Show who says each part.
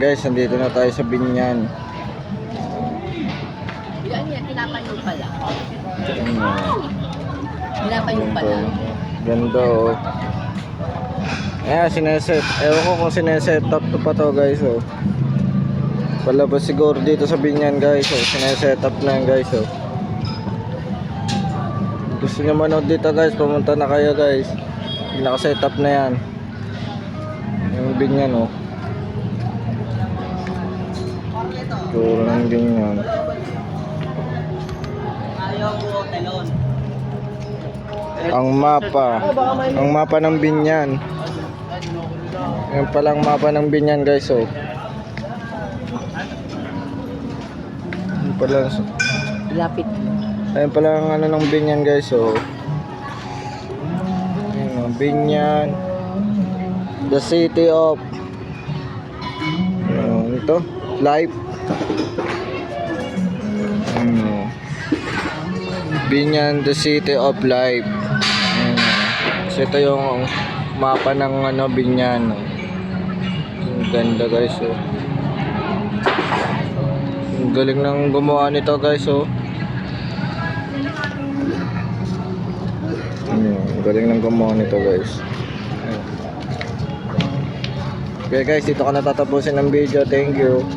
Speaker 1: guys, nandito na tayo sa Binyan.
Speaker 2: Yan, tinapayong pala.
Speaker 1: Ayan.
Speaker 2: Tinapayong pala.
Speaker 1: Ganda oh. Ayan, sineset. Ewan ko kung sineset up to pa to guys oh. Palabas siguro dito sa Binyan guys oh. Sineset up na yan guys oh. Gusto nyo manood dito guys, pumunta na kayo guys. Naka-set up na yan. Yung Binyan oh. Siguro ng Binyan. Ang mapa ng Binyan. Yan palang mapa ng Binyan guys oh. Yan pala,
Speaker 2: Lapit.
Speaker 1: ayun pala ang ano ng Binyan guys oh. Yan, Binyan, the city of ito, life. Binyan, the city of life. So ito yung mapa ng ano Binyan. Ang ganda guys oh. Ang galing ng gumawa nito guys oh. Ang galing ng gumawa nito guys. Okay guys, dito ko natatapusin ang video. Thank you.